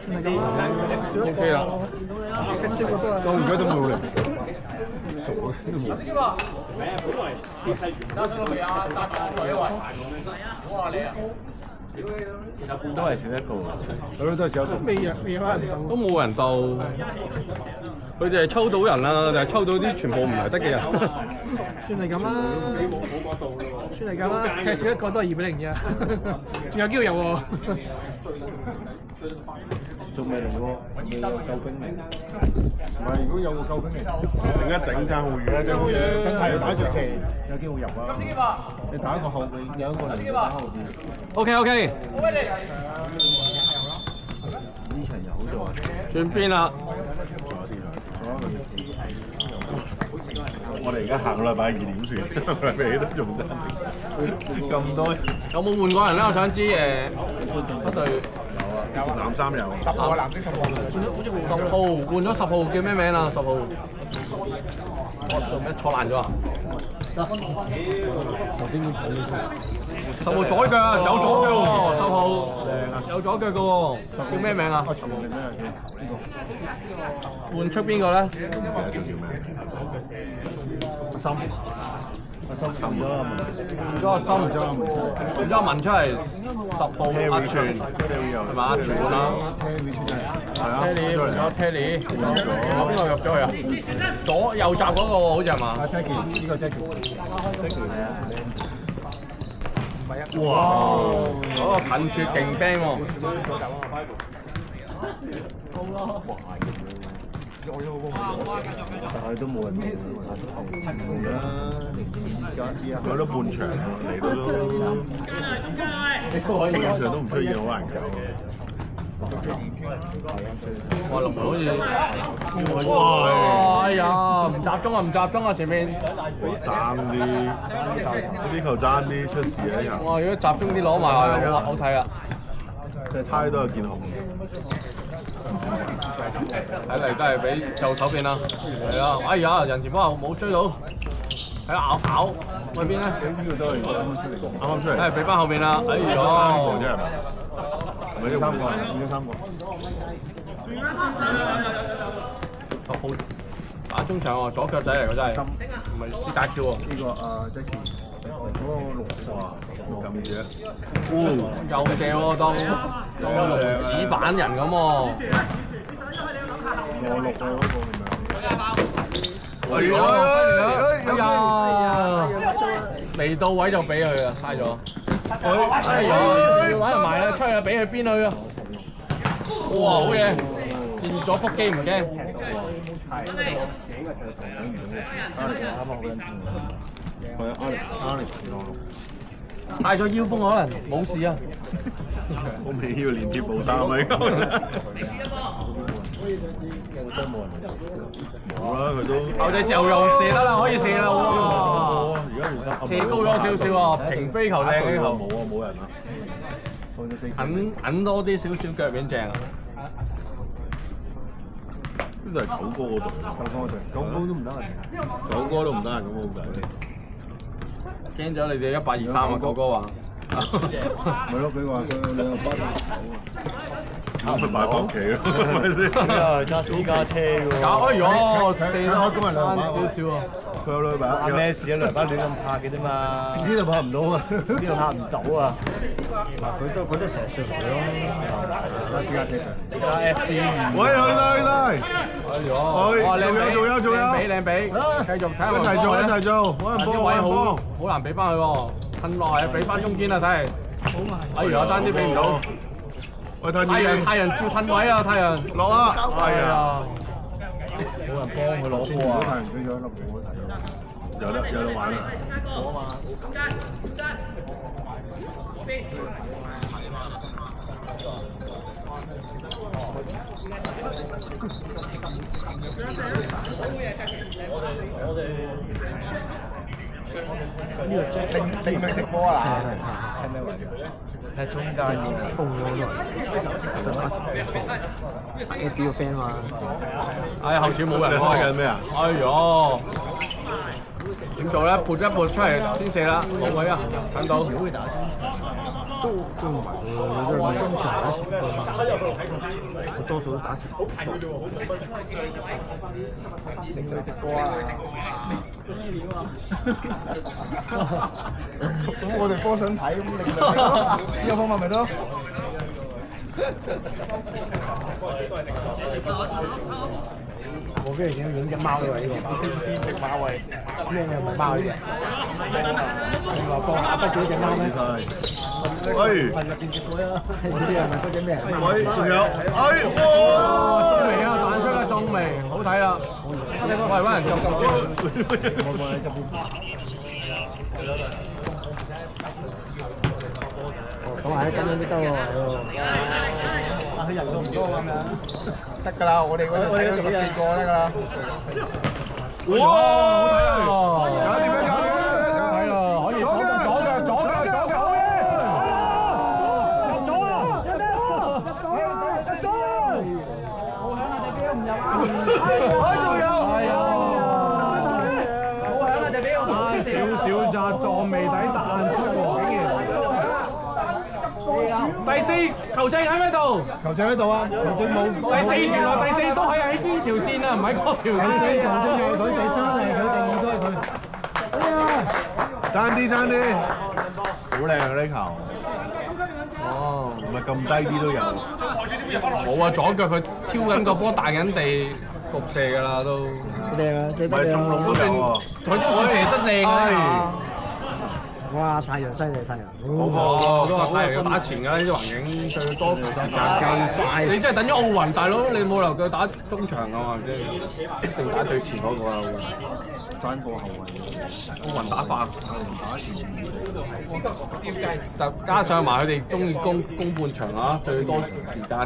算係咁啦，OK 啦。到而家都冇嚟，熟嘅都冇。都係少一個，係咯，都係少一個。未有人到。都冇人鬥，佢哋係抽到人啦，就係抽到啲全部唔係得嘅人。算係咁啦，算係咁啦，踢少一個都係2-0啫，仲有機會有喎。仲未嚟喎，未有救兵嚟。唔係，如果有個救兵嚟，頂一頂爭好遠，爭好遠。跟太陽打著斜，有機會入啊！你打一個後備，有一個嚟打後邊。OK。呢場有咗，算邊啦？我哋而家下個禮拜2點算，俾都仲爭咁多。有冇換過人咧？我想知一隊。藍衫有10號藍色10號10號換咗10號叫咩名啊？10號做咩錯爛咗啊？10號左腳走左腳喎，10號有左腳嘅喎，叫咩名啊？換出邊個咧？阿森換咗阿文，換咗阿森，換咗阿文出嚟，10號阿全係嘛？阿全換啦，Terry 換咗 Terry，邊個入咗去啊？左右閘嗰個喎，好似係嘛？阿 Jackie 呢個 Jackie 哇！嗰個近處勁兵喎。但係都冇人嚟啦，佢都半場嚟到都半場都唔出現，好難搞。哇！龍門好似哇！哎呀，唔集中啊！前面爭啲，呢球爭啲出事啊！呢球哇！如果集中啲攞埋，好睇啊！即係猜都有見紅。睇嚟都係俾右手邊啦，係啊！哎呀，人前方冇追到，喺度咬去邊咧？呢個都係啱啱出嚟，係俾翻後邊啦！哎呀，3個啫係咪？唔係呢3個，變咗3個。10號打中場喎，左腳仔嚟㗎真係，唔係斯達叫喎。呢個Jackie，嗰個6撳住啊！又射喎，當龍紙板人咁喎。我6啊嗰個係咪？哎呀！未到位就俾佢啊，嘥咗。哎呀！要揾人埋啦，出去啊，俾佢邊去啊！哇，好嘢！變咗腹肌唔驚。係啊，Alex 咯。帶咗腰風可能冇事啊。我未要連貼布衫啊！冇啦，佢都。後仔時候又射得啦，可以射啦喎！而家連得射高咗少少啊，平飛球靚呢球。冇啊，冇人啊。揞多啲少少腳面正啊！呢度係九哥嗰度，9哥隊，9哥都唔得啊，9哥都唔得啊，咁冇計。驚咗你哋123啊，哥哥話。咪咯，佢話佢兩個班咁咪買國旗咯，係咪先？揸私家車喎。哎呦，射得今日兩少少啊！佢有兩把。咩事啊？兩把亂咁拍嘅啫嘛。呢度拍唔到啊！呢度拍唔到啊！嗱，佢都成日上嚟咯。揸私家車上。揸 FD。喂，去啦！哎呦，哇，靚比，靚比，繼續睇下一齊做，一齊做，揾人幫，啲位好難俾翻佢喎，褪落係俾翻中堅啦，睇嚟。哎呀，爭啲俾唔到。喂，太陽照褪位啊，太陽落啊！哎呀，冇人幫佢攞波啊！太陽追咗一粒冇得睇，有得玩啦。呢個你唔係直播啊？係咩位？喺中間封咗咗。AD 個 friend 嘛？哎，後處冇人開緊咩啊？哎呦，點做咧？撥一撥出嚟先射啦，冇位啊，睇到。都唔係喎，都係中場打前鋒，我多數都打前鋒。令佢直播啊！咁我哋波想睇，咁令佢呢個方法咪得咯？我跟住影隻貓嘅呢個，隻貓位咩嘅唔係貓嚟嘅？你話幫阿不咗隻貓咩？喂，入邊隻鬼啦！呢啲係咪嗰隻咩？喂，仲有，中眉啊，彈出啦，中眉，好睇啦！喂，揾人執我過嚟側邊。咁係咁樣都得喎。佢人數唔多咁樣。得㗎啦，我哋嗰度睇到14個得㗎啦。哇，好睇啊！搞掂啦，好睇啦，可以左腳，好嘢！入咗啊！入咗！好響啊！隻表唔入啊！仲有，係啊！好響啊！隻表，少少咋撞眉底彈出喎，竟然！第四球證喺咩度？球證喺度啊！球證冇。第四原來第四都係喺呢條線啊，唔係嗰條線。第四球證係佢，第三係佢，第二都係佢。哎呀！爭啲，好靚啊呢球！哦，唔係咁低啲都有。冇啊！左腳佢挑緊個波，彈緊地焗射㗎啦都。靚啊！射唔係得靚啊！中籠都有喎。佢都算射得靚啊！哇！太陽犀利，太陽。哦，都話太陽要打前㗎啦，呢啲環境最多時間夠快。你真係等咗奧運大佬，你冇理由佢打中場㗎嘛？即係一定打最前嗰個啦。爭過後衞。奧運打法，特加上埋佢哋中意攻半場啊，最多時間。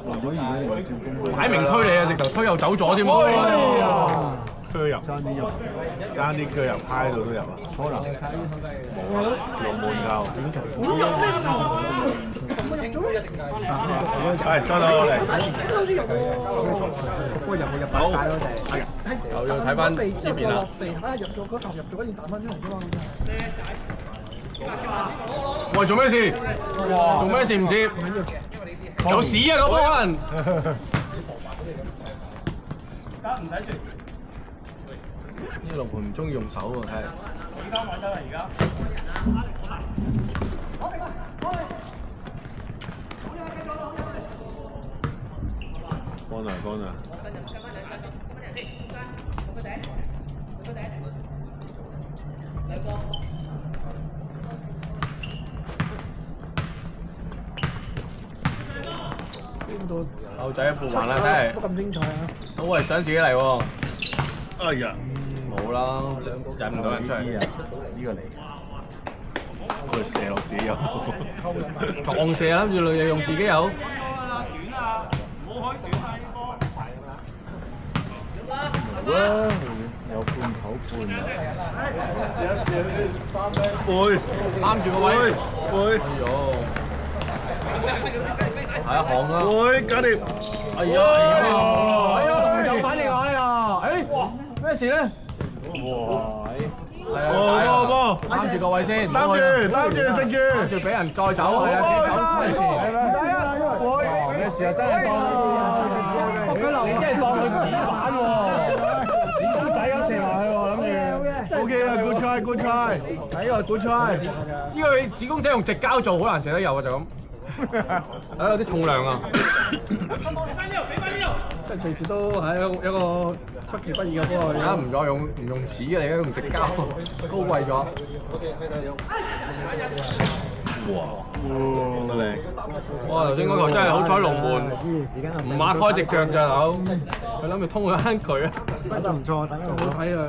如果你唔照攻，擺明推你啊！直頭推又走咗添喎。區入，爭啲入，爭啲區入派度都有啊。可能。冇啊，龍門球。係，再落嚟。波入冇入擺晒咯，就係。又要睇翻呢邊啦。喂，做咩事？做咩事唔接？有屎啊！嗰波可能。呢龍盤唔中意用手喎，睇嚟。幫啊！牛仔一步還啦，睇嚟。都咁精彩啊！都係想自己嚟喎。哎呀，冇啦，引唔到人出嚟。呢個嚟，佢射落自己有。撞射諗住女嘢用自己有。有半口半啊！背，攬住個位。背。係啊，行啊！背，搞掂。哎呀！有反應啊！哎呀！誒，咩事咧？哇！係啊！波，攬住個位先，擔住，食住，跟住俾人再走，係啊，先走前。咩事啊？真係當你真係當佢紙板喎，紙公仔咁射埋去喎，諗住。OK 啊 ，good try，good try，睇個 good try。呢個紙公仔用直膠做，好難射得油啊，就咁。有啲重量啊！即係隨時都係一個出其不意嘅波。而家唔再用紙嘅，而家用直膠，高貴咗。哇，得靚！哇！頭先嗰球真係好彩龍門唔擘開隻腳咋佬，佢諗住通佢坑佢啊！打得唔錯，打得好睇啊！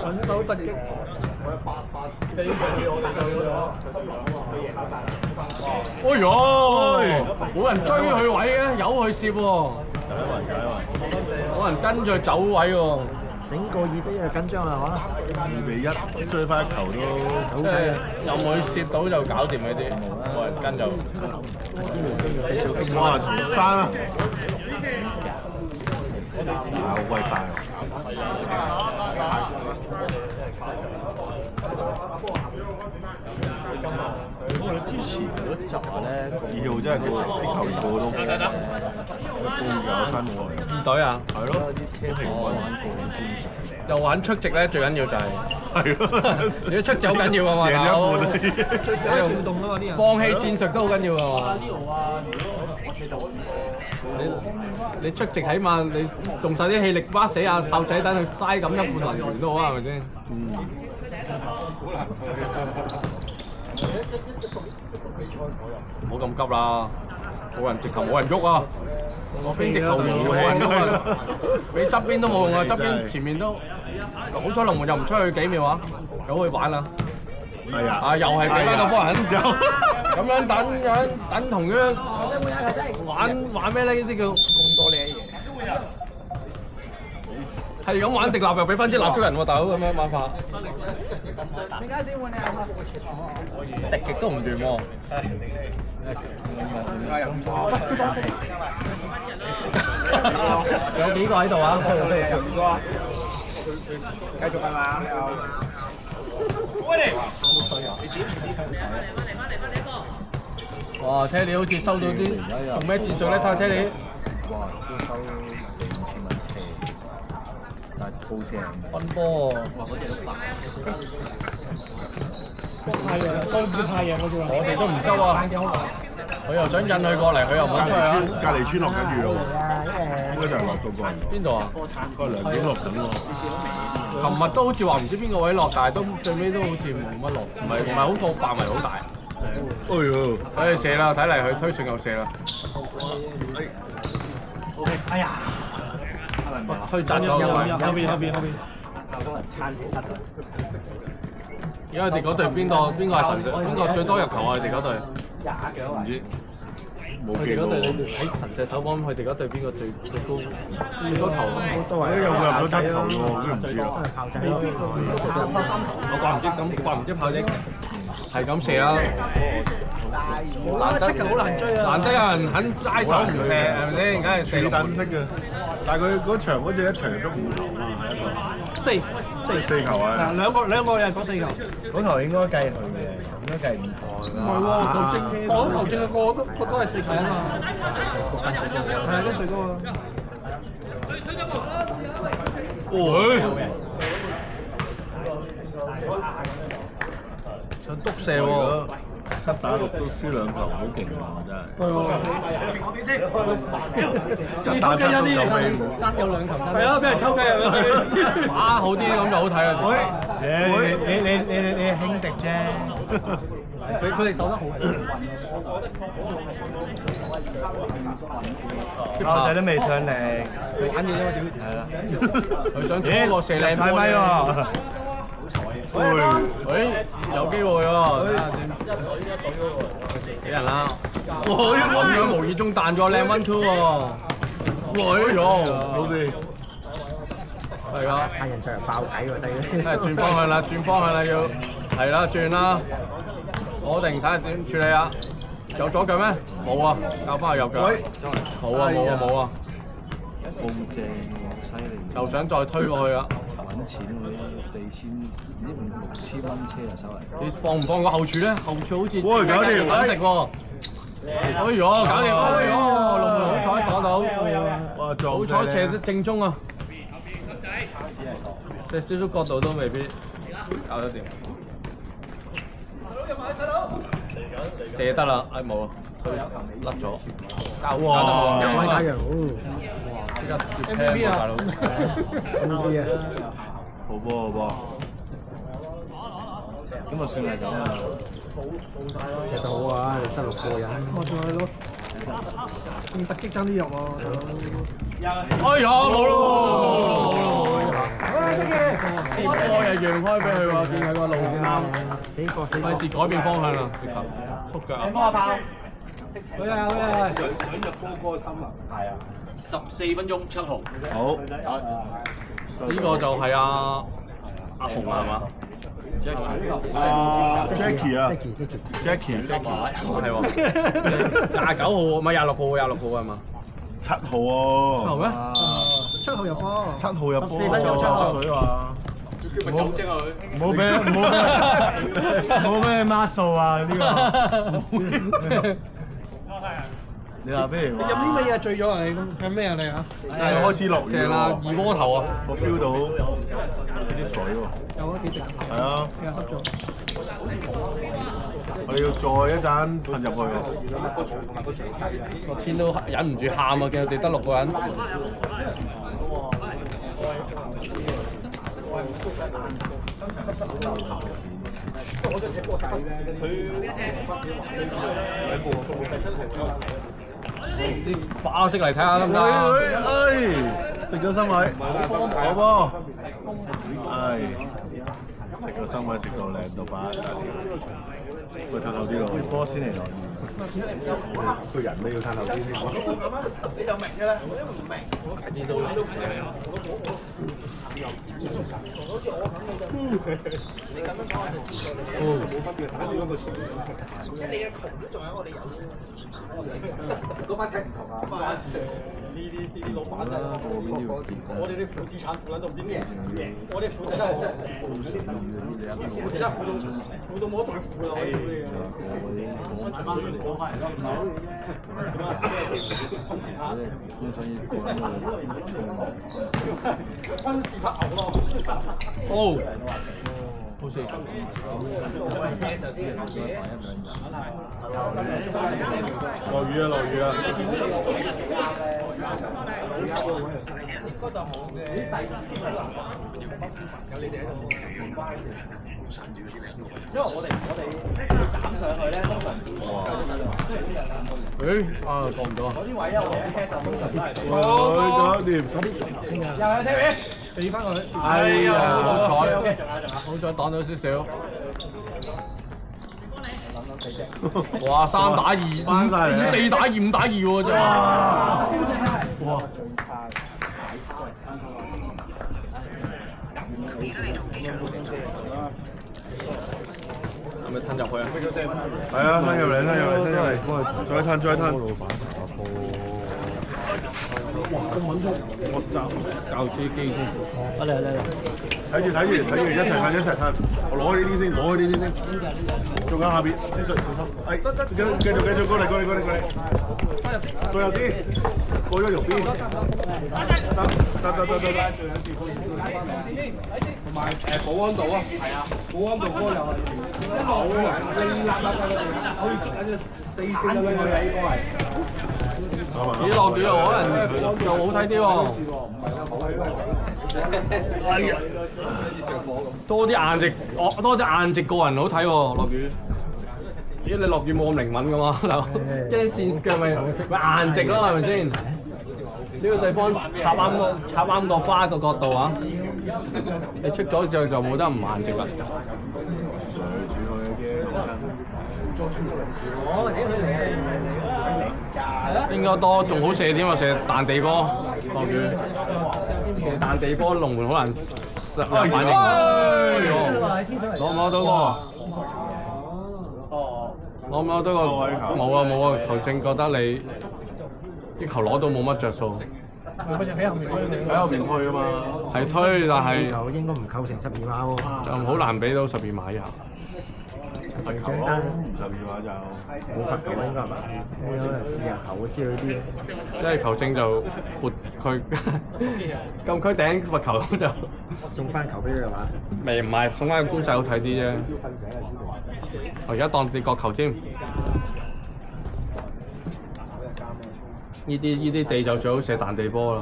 穩手突擊。哎呦！冇人追佢位嘅，由佢攝喎。冇人跟住佢走位喎。整個2比1緊張啦，係嘛2比1，追翻一球都好睇啊！有冇攝到就搞掂嗰啲，冇人跟就。哇！生啊！好鬼晒喎！前嗰集咧，2號真係啲球員個個都好，都有分喎。二隊啊，係咯，啲車平均玩過堅實。又玩出席咧，最緊要就係係咯，你出席好緊要啊嘛，贏咗一半啦大佬最少有互動啊嘛啲人。放棄戰術都好緊要啊嘛。你出席起碼你用晒啲氣力巴死阿炮仔等佢嘥咁一半能源都好啊，係咪先？唔好咁急啦，冇人直頭冇人喐啊！我邊直頭完全冇人喐啊！你側邊都冇用啊，側邊前面都好彩龍門又唔出去幾秒啊，又去玩啦！係啊，啊又係俾翻個波人，咁樣等同樣玩咩呢？呢啲叫咁多靚嘢。係咁玩迪立又俾翻支蠟燭人喎，大佬咁樣玩法。敵極都唔斷喎。有幾個喺度啊？繼續係嘛？哇！聽你好似收到啲用咩戰術咧？睇下聽你。哇！都收4-5千蚊車，但係好正。分波。太陽，都唔知太陽嗰啲我哋都唔收啊！佢又想引佢過嚟，佢又唔肯出去啊！隔離村落緊雨咯喎，應該就係落到過嚟。邊度啊？個2點落緊喎。琴日都好似話唔知邊個位落，但係都最尾都好似冇乜落，唔係好個範圍好大。哎呦！誒射啦，睇嚟佢推順又射啦。哎呀！推窒咗後邊。而家佢哋嗰隊邊個係神射？邊個最多入球啊？佢哋嗰隊？唔知冇佢記過。哋嗰隊你喺神射手榜，佢哋嗰隊邊個最高球？有冇入咗7球喎？我都唔知啊。我怪唔知炮仔係咁射啦。7球好難追啊！難得有人肯齋手唔射，係咪先？梗係射是六分。但式嘅，但係佢嗰場嗰隻一場都5球啊，係一個。4球啊！兩個你係講4球。嗰頭應該計佢嘅，應該計5球。唔係喎，球證個都係4球啊嘛。係啊，跟水哥啊。想篤射喎，7打6都輸2球，好勁啊！真係。7打7都夠氣。爭有2球。係啊，俾人偷雞啊！打好啲咁就好睇啦。你係輕敵啫。佢哋守得好。炮仔都未上嚟，玩嘢啫嘛屌！係啦。佢想衝個射靚波咪喎！有機會喎，睇下先。俾人啦！咁樣無意中彈咗靚 1-2喎。老弟，係啊！太陽場爆計喎，低。係轉方向啦，要係啦，轉啦。攞定睇下點處理啊！有左腳咩？冇啊，交翻去右腳。冇啊！好正喎，犀利！又想再推過去啊！揾錢嗰啲4000，唔知5、6千蚊車就收嚟。你放唔放個後柱咧？後柱好似喂搞掂揾食喎。哎呦，搞掂！哎呦，龍門好彩打到，哇撞好彩射得正中啊！射少少角度都未必搞得掂。射得啦，哎冇啊，推甩咗。哇！有位太陽，即刻絕聽啊，大佬。MVP 啊！好波！咁就算係咁啦。踢得好啊，得6個人。我仲係咯，用突擊爭啲入啊！哎呀，冇咯！波又讓開俾佢喎，見佢個路線啱，費事改變方向啦，直頭縮腳啊！好啊14分鐘7號。好。呢個就係阿紅係嘛？ Jackie 啊 ，Jackie 係喎，29號唔係26號係嘛7號喎。咩？ 7號入波。 7號入波，7號水話。冇咩 muscle 啊呢個。你話譬如你飲呢味嘢醉咗啊？你飲咩啊你啊？開始落雨正啦，二鍋頭啊！我 feel 到啲水喎。有啊幾隻？係啊，幾濕咗？我哋要再一陣噴入去。個天都忍唔住喊啊！見到哋得6個人。啲花式嚟睇下得唔得？食咗生米，好噃，食個生米食到靚到把，佢褪後啲咯，波先嚟咯，個人都要褪後啲先。你就明嘅啦，我都唔明。你咁樣講冇分別，打少咗個錢。即係你嘅窮都仲有我哋有。嗰班車唔同啊！呢啲老闆真係我哋啲負資產負撚到點贏？我哋負債得好，負債得負到冇得再負啦！軍事拍牛咯！哦，好四。落雨啊！落雨啊！因為我哋斬上去咧，通常過唔到啊！嗰啲位咧，我哋一 head 就通常都係。搞掂。又有 TV，俾翻佢。哎呀，好彩，仲有。好彩擋咗少少。哇！3打2，翻晒嚟4打2、5打2喎，真係。哇！係咪褪入去啊？係啊，吞入嚟，吞入嚟，吞入嚟，再吞，再吞。哇！咁穩咗，我教自己機先。睇住，一齊吞。我攞呢啲先，仲有下邊啲水，小心。繼續過嚟。過右啲，過咗右邊。得。同埋保安度啊，係啊，保安度嗰個又係一路可以捉緊隻4隻咁樣嘅應該係。自己落雨又可能又好睇啲喎。多啲顏值，多啲顏值個人好睇喎，落雨。咦，你落雨冇咁靈敏噶嘛？一線腳咪顏值咯，係咪先？呢個地方插啱個花個角度啊！你出咗腳就冇得唔顏值啦。應該多，仲好射添啊！射彈地波，落雨射彈地波，龍門好難反應。攞唔攞到個？攞唔攞到個？冇啊！球證覺得你啲球攞到冇乜着數。喺後面推啊嘛。係推，但係就應該唔構成12碼喎。就好難俾到12碼以下。罰球咯，12碼就冇罰球應該係嘛？可能自由球之類啲。即係球證就撥佢禁區頂罰球就送翻球俾佢係嘛？唔係送翻個官勢好睇啲啫。我而家當你角球添。呢啲地就最好射彈地波啦。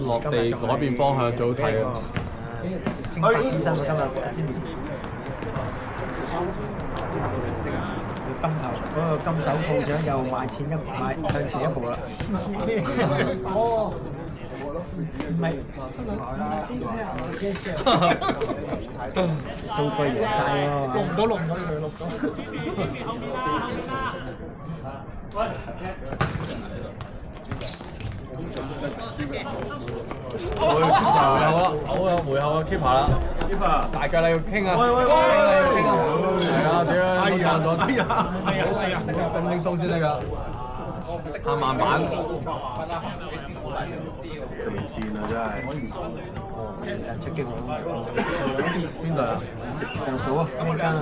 落地改變方向最好睇啊！清白之身喎今日金球嗰個金手套獎又向前一步啦。哦，唔係數據贏晒喎。錄唔到呢度錄咗。好啊，回後啊 keeper 啦 ，keeper 大腳你要傾啊，傾啊，係啊，點樣？哎呀，冰鬆先得㗎。下慢慢。離線啊真係。出擊喎。邊度啊？就早啊，邊間啊？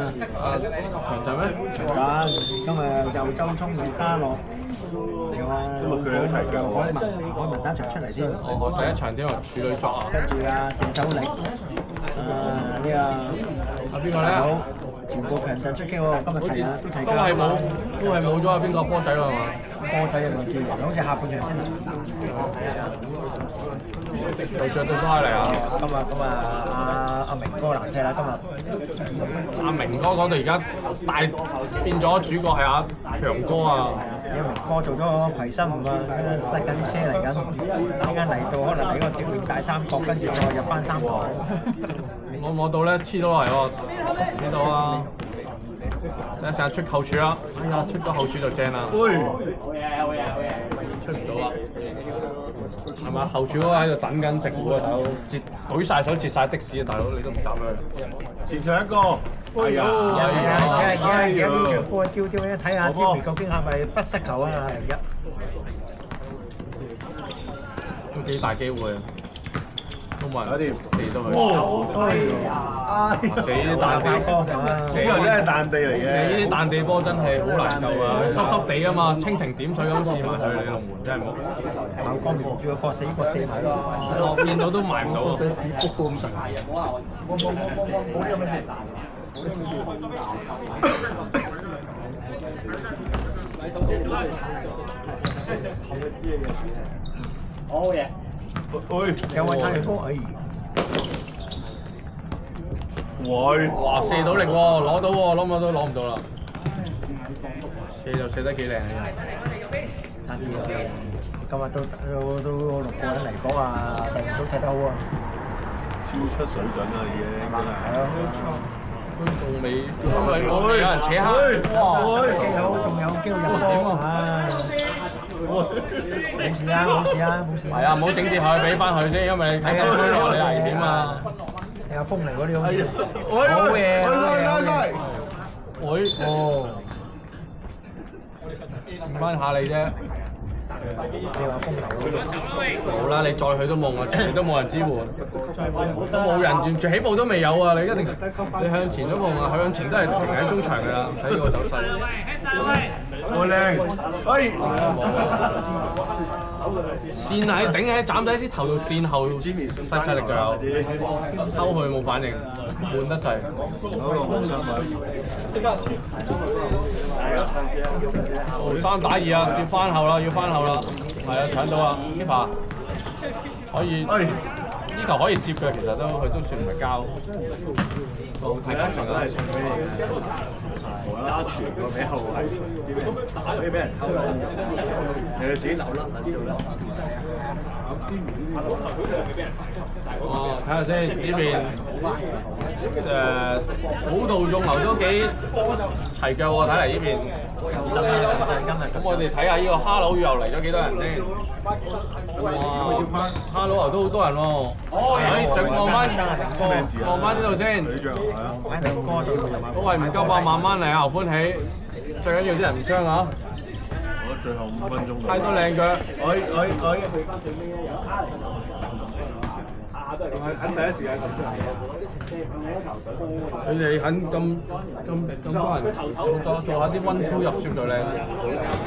長陣咩？長陣，今日就周聰與嘉樂，有啊，今日佢哋一齊㗎海文單場出嚟添。哦，第一場添啊，處女作啊。跟住啊，射手力，呢個啊邊個咧？好，全部強陣出擊喎，今日齊啊，都齊都係冇咗啊！邊個波仔啊嘛？波仔嘅問題，好似下半場先嚟。對著對翻嚟啊！今日咁啊，阿明哥難踢啦，今日。阿明哥講到而家大變咗主角係阿強哥啊！阿明哥做咗葵新湖啊，塞緊車嚟緊，依家嚟到可能嚟個屌完大三角，跟住再入翻三堂。我到咧黐到嚟喎，黐到啊！一成日出後柱啦，哎呀出咗後柱就正啦。出唔到啦，係嘛？後柱嗰個喺度等緊食糊啊，大佬！舉晒手截晒的士啊，大佬！你都唔走佢。前場一個，哎呀！而家呢場波焦點咧，睇下詹明究竟係咪不失球啊？都幾大機會啊！都冇人地到佢。死彈地波，呢個真係彈地嚟嘅。呢啲彈地波真係好難救啊！濕濕地啊嘛，蜻蜓點水咁試埋佢，你龍門真係冇。爆光瞄住個死個射埋咯。我見到都埋唔到啊！屎波咁大啊！冇呢咁嘅事。好嘢。有位太陽哥，哎。喂！哇，射到力喎，攞到喎，攞唔到啦。射就射得幾靚啊！差啲啊！今日都6個人嚟講啊，第二組踢得好啊！超出水準啦已經，真係。係啊，都仲未有人扯黑，哇！幾好，仲有機會入波啊！冇事啊，冇事啊，冇事。係啊，唔好整跌佢，俾翻佢先，因為你睇緊佢落你危險啊！有風嚟嗰啲好嘢，好嘢，好嘢！喂，哦，唔翻下你啫。你話風流嗰啲，冇啦，你再去都冇啊，前都冇人支援，都冇人，完全起步都未有啊！你一定你向前都冇啊，向前都係停喺中場㗎啦，睇呢個走勢。好靚，喂！線係頂喺斬仔啲頭度線後，細力就有，抽佢冇反應，悶得滯。曹生打二啊，要翻後啦，係啊，搶到啊 ，keeper 可以，呢球可以接嘅，其實佢都算唔係交。好睇得盡啦，係送俾你嘅。無啦啦傳個俾後衞，俾人偷咗，你自己留甩撚咗啦。哦，睇下先，呢邊好道眾流都幾齊腳喎，睇嚟呢邊。咁我哋睇下呢個哈佬又嚟咗幾多人先？哇！哈佬又都好多人喎。望翻呢度先。都係唔夠吧，慢慢嚟啊，歡喜。最緊要啲人唔傷啊！最後5分鐘。太多靚腳。肯第一時間撳出嚟。佢哋肯咁多人做下啲 one two 入算就靚，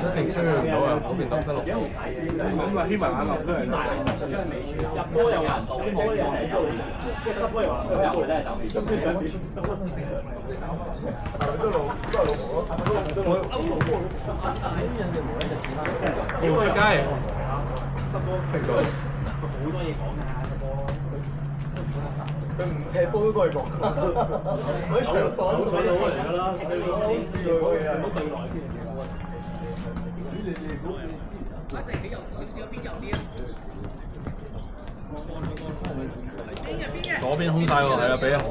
一定追唔到啊！嗰邊得落。咁啊，希文眼落都係。入波又難，入波又係有，一失波又難，有回咧就。要出街。出咗。好多嘢講㗎。佢唔踢波都過嚟講，喺場講都上到嚟㗎啦。唔好對內先。左邊空晒喎，係啊，俾啊！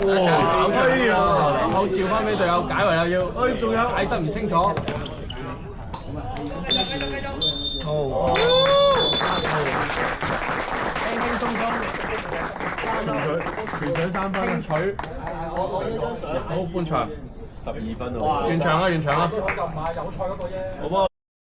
哇！吹啊！手口照翻俾隊友解圍啦，要。仲有解得唔清楚。好。輕輕鬆鬆，全取3分，輕取，好半場12分喎。完場啦，完場啦。好唔好？